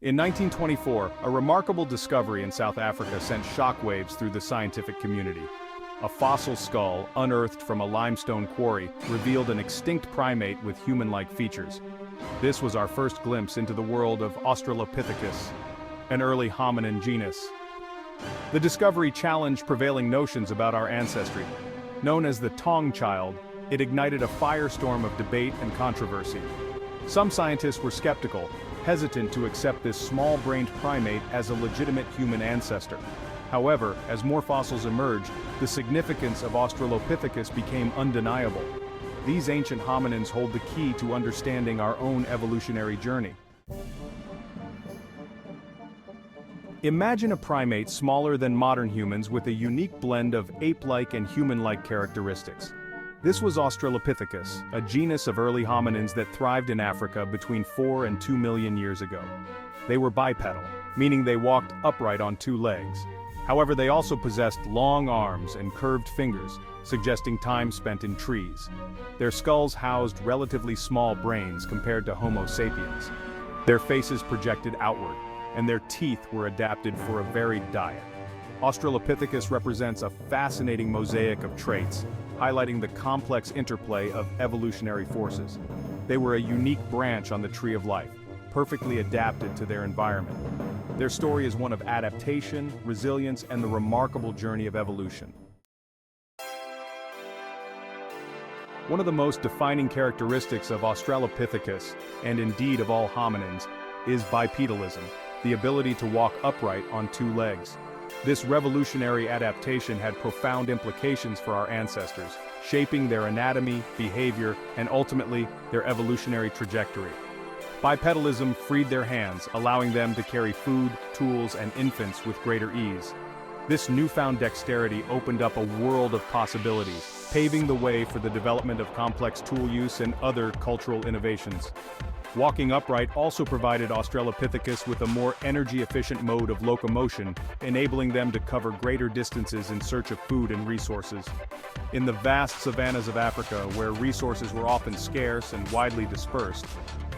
In 1924, a remarkable discovery in South Africa sent shockwaves through the scientific community. A fossil skull, unearthed from a limestone quarry, revealed an extinct primate with human-like features. This was our first glimpse into the world of Australopithecus, an early hominin genus. The discovery challenged prevailing notions about our ancestry. Known as the Taung Child, it ignited a firestorm of debate and controversy. Some scientists were skeptical, hesitant to accept this small-brained primate as a legitimate human ancestor. However, as more fossils emerged, the significance of Australopithecus became undeniable. These ancient hominins hold the key to understanding our own evolutionary journey. Imagine a primate smaller than modern humans with a unique blend of ape-like and human-like characteristics. This was Australopithecus, a genus of early hominins that thrived in Africa between 4 and 2 million years ago. They were bipedal, meaning they walked upright on 2 legs. However, they also possessed long arms and curved fingers, suggesting time spent in trees. Their skulls housed relatively small brains compared to Homo sapiens. Their faces projected outward, and their teeth were adapted for a varied diet. Australopithecus represents a fascinating mosaic of traits, highlighting the complex interplay of evolutionary forces. They were a unique branch on the tree of life, perfectly adapted to their environment. Their story is one of adaptation, resilience, and the remarkable journey of evolution. One of the most defining characteristics of Australopithecus, and indeed of all hominins, is bipedalism, the ability to walk upright on 2 legs. This revolutionary adaptation had profound implications for our ancestors, shaping their anatomy, behavior, and ultimately, their evolutionary trajectory. Bipedalism freed their hands, allowing them to carry food, tools, and infants with greater ease. This newfound dexterity opened up a world of possibilities, paving the way for the development of complex tool use and other cultural innovations. Walking upright also provided Australopithecus with a more energy-efficient mode of locomotion, enabling them to cover greater distances in search of food and resources. In the vast savannas of Africa, where resources were often scarce and widely dispersed,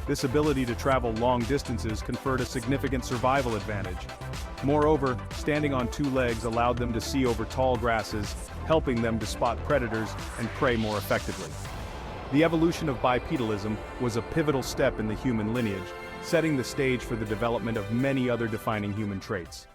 this ability to travel long distances conferred a significant survival advantage. Moreover, standing on 2 legs allowed them to see over tall grasses, helping them to spot predators and prey more effectively. The evolution of bipedalism was a pivotal step in the human lineage, setting the stage for the development of many other defining human traits.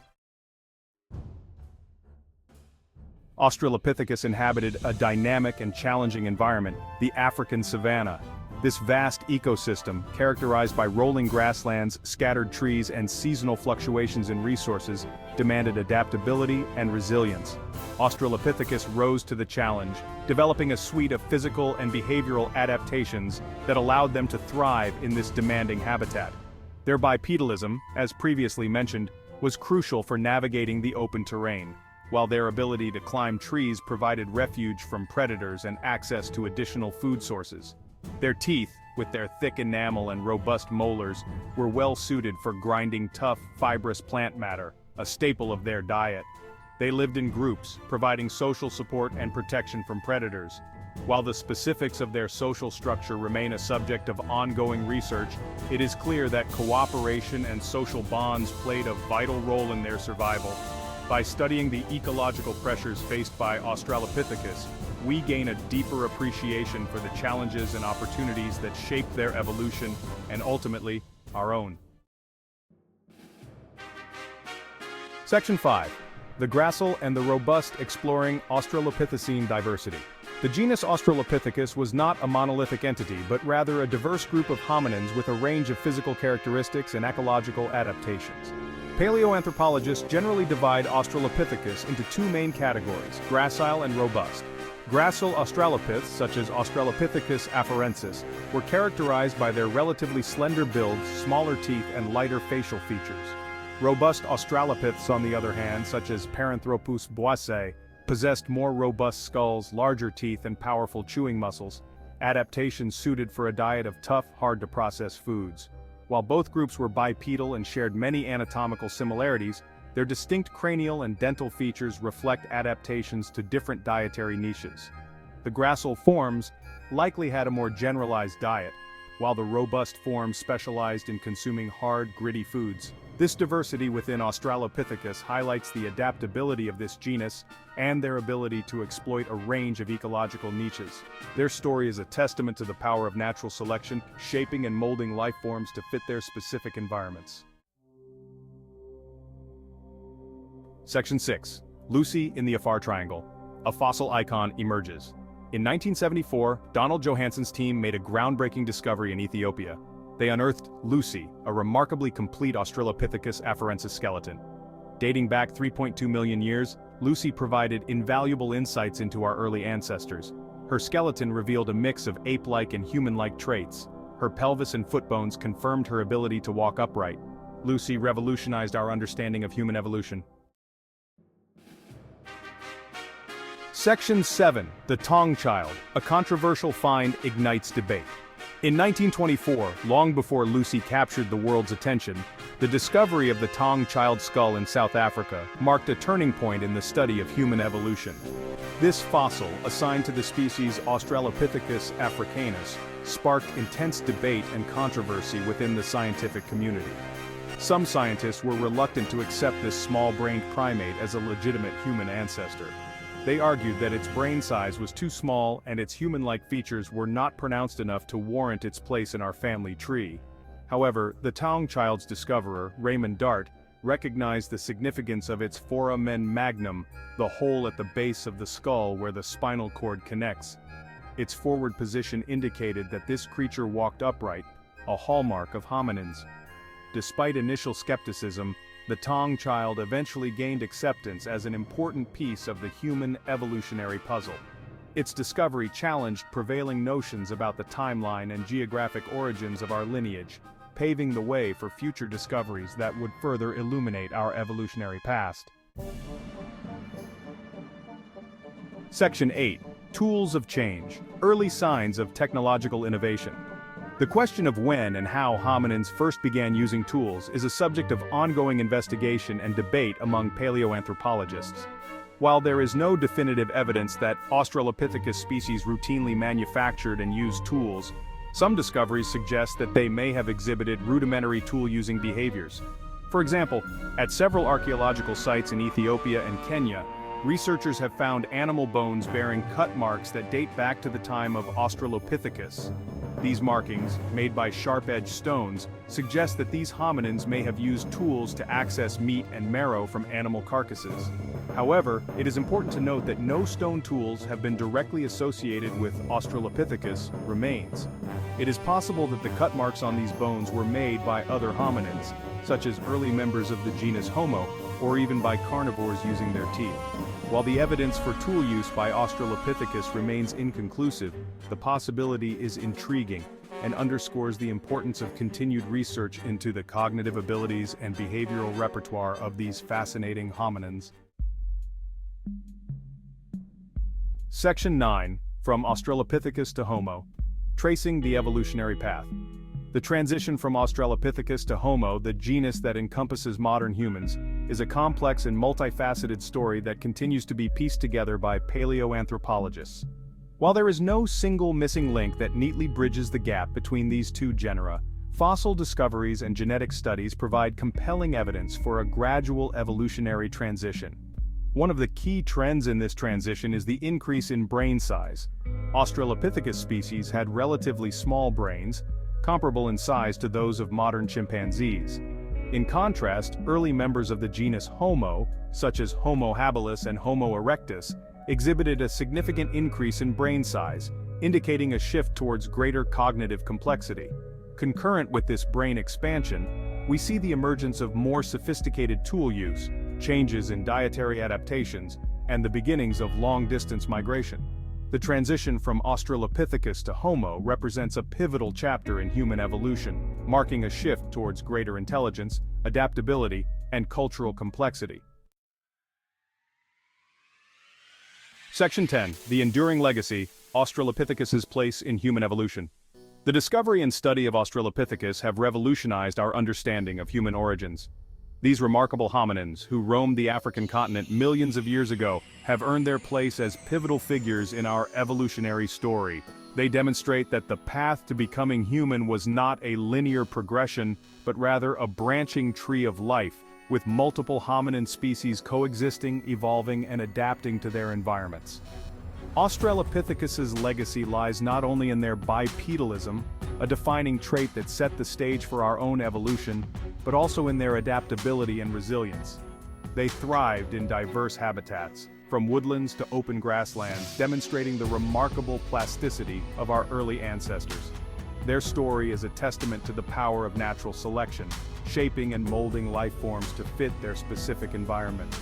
Australopithecus inhabited a dynamic and challenging environment, the African savanna. This vast ecosystem, characterized by rolling grasslands, scattered trees, and seasonal fluctuations in resources, demanded adaptability and resilience. Australopithecus rose to the challenge, developing a suite of physical and behavioral adaptations that allowed them to thrive in this demanding habitat. Their bipedalism, as previously mentioned, was crucial for navigating the open terrain, while their ability to climb trees provided refuge from predators and access to additional food sources. Their teeth, with their thick enamel and robust molars, were well suited for grinding tough, fibrous plant matter, a staple of their diet. They lived in groups, providing social support and protection from predators. While the specifics of their social structure remain a subject of ongoing research, it is clear that cooperation and social bonds played a vital role in their survival. By studying the ecological pressures faced by Australopithecus, we gain a deeper appreciation for the challenges and opportunities that shaped their evolution and ultimately, our own. Section 5. The gracile and the robust, exploring Australopithecine diversity. The genus Australopithecus was not a monolithic entity, but rather a diverse group of hominins with a range of physical characteristics and ecological adaptations. Paleoanthropologists generally divide Australopithecus into 2 main categories, gracile and robust. Gracile Australopiths, such as Australopithecus afarensis, were characterized by their relatively slender builds, smaller teeth, and lighter facial features. Robust Australopiths, on the other hand, such as Paranthropus boisei, possessed more robust skulls, larger teeth, and powerful chewing muscles, adaptations suited for a diet of tough, hard-to-process foods. While both groups were bipedal and shared many anatomical similarities, their distinct cranial and dental features reflect adaptations to different dietary niches. The gracile forms likely had a more generalized diet, while the robust forms specialized in consuming hard, gritty foods. This diversity within Australopithecus highlights the adaptability of this genus and their ability to exploit a range of ecological niches. Their story is a testament to the power of natural selection, shaping and molding life forms to fit their specific environments. Section 6. Lucy in the Afar Triangle. A fossil icon emerges. In 1974, Donald Johansson's team made a groundbreaking discovery in Ethiopia. They unearthed Lucy, a remarkably complete Australopithecus afarensis skeleton. Dating back 3.2 million years, Lucy provided invaluable insights into our early ancestors. Her skeleton revealed a mix of ape-like and human-like traits. Her pelvis and foot bones confirmed her ability to walk upright. Lucy revolutionized our understanding of human evolution. Section 7. The Taung Child, a controversial find ignites debate. In 1924, long before Lucy captured the world's attention, the discovery of the Taung Child skull in South Africa marked a turning point in the study of human evolution. This fossil, assigned to the species Australopithecus africanus, sparked intense debate and controversy within the scientific community. Some scientists were reluctant to accept this small-brained primate as a legitimate human ancestor. They argued that its brain size was too small and its human-like features were not pronounced enough to warrant its place in our family tree. However, the Taung Child's discoverer, Raymond Dart, recognized the significance of its foramen magnum, the hole at the base of the skull where the spinal cord connects. Its forward position indicated that this creature walked upright, a hallmark of hominins. Despite initial skepticism, the Taung Child eventually gained acceptance as an important piece of the human evolutionary puzzle. Its discovery challenged prevailing notions about the timeline and geographic origins of our lineage, paving the way for future discoveries that would further illuminate our evolutionary past. Section 8. Tools of Change. Early signs of technological innovation. The question of when and how hominins first began using tools is a subject of ongoing investigation and debate among paleoanthropologists. While there is no definitive evidence that Australopithecus species routinely manufactured and used tools, some discoveries suggest that they may have exhibited rudimentary tool-using behaviors. For example, at several archaeological sites in Ethiopia and Kenya, researchers have found animal bones bearing cut marks that date back to the time of Australopithecus. These markings, made by sharp-edged stones, suggest that these hominins may have used tools to access meat and marrow from animal carcasses. However, it is important to note that no stone tools have been directly associated with Australopithecus remains. It is possible that the cut marks on these bones were made by other hominins, such as early members of the genus Homo, or even by carnivores using their teeth. While the evidence for tool use by Australopithecus remains inconclusive, the possibility is intriguing and underscores the importance of continued research into the cognitive abilities and behavioral repertoire of these fascinating hominins. Section 9. From Australopithecus to Homo. Tracing the evolutionary path. The transition from Australopithecus to Homo, the genus that encompasses modern humans, is a complex and multifaceted story that continues to be pieced together by paleoanthropologists. While there is no single missing link that neatly bridges the gap between these two genera, fossil discoveries and genetic studies provide compelling evidence for a gradual evolutionary transition. One of the key trends in this transition is the increase in brain size. Australopithecus species had relatively small brains, comparable in size to those of modern chimpanzees. In contrast, early members of the genus Homo, such as Homo habilis and Homo erectus, exhibited a significant increase in brain size, indicating a shift towards greater cognitive complexity. Concurrent with this brain expansion, we see the emergence of more sophisticated tool use, changes in dietary adaptations, and the beginnings of long-distance migration. The transition from Australopithecus to Homo represents a pivotal chapter in human evolution, marking a shift towards greater intelligence, adaptability, and cultural complexity. Section 10. The Enduring Legacy, Australopithecus's Place in Human Evolution. The discovery and study of Australopithecus have revolutionized our understanding of human origins. These remarkable hominins, who roamed the African continent millions of years ago, have earned their place as pivotal figures in our evolutionary story. They demonstrate that the path to becoming human was not a linear progression, but rather a branching tree of life, with multiple hominin species coexisting, evolving, and adapting to their environments. Australopithecus's legacy lies not only in their bipedalism, a defining trait that set the stage for our own evolution, but also in their adaptability and resilience. They thrived in diverse habitats, from woodlands to open grasslands, demonstrating the remarkable plasticity of our early ancestors. Their story is a testament to the power of natural selection, shaping and molding life forms to fit their specific environment.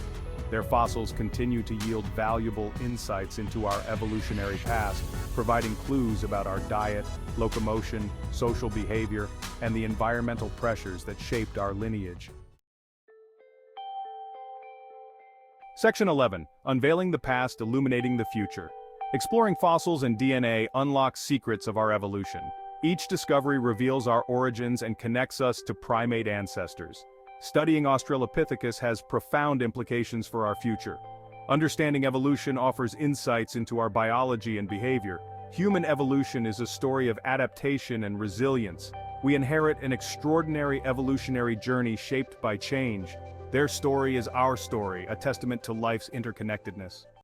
Their fossils continue to yield valuable insights into our evolutionary past, providing clues about our diet, locomotion, social behavior, and the environmental pressures that shaped our lineage. Section 11. Unveiling the Past, Illuminating the Future. Exploring fossils and DNA unlocks secrets of our evolution. Each discovery reveals our origins and connects us to primate ancestors. Studying Australopithecus has profound implications for our future. Understanding evolution offers insights into our biology and behavior. Human evolution is a story of adaptation and resilience. We inherit an extraordinary evolutionary journey shaped by change. Their story is our story, a testament to life's interconnectedness.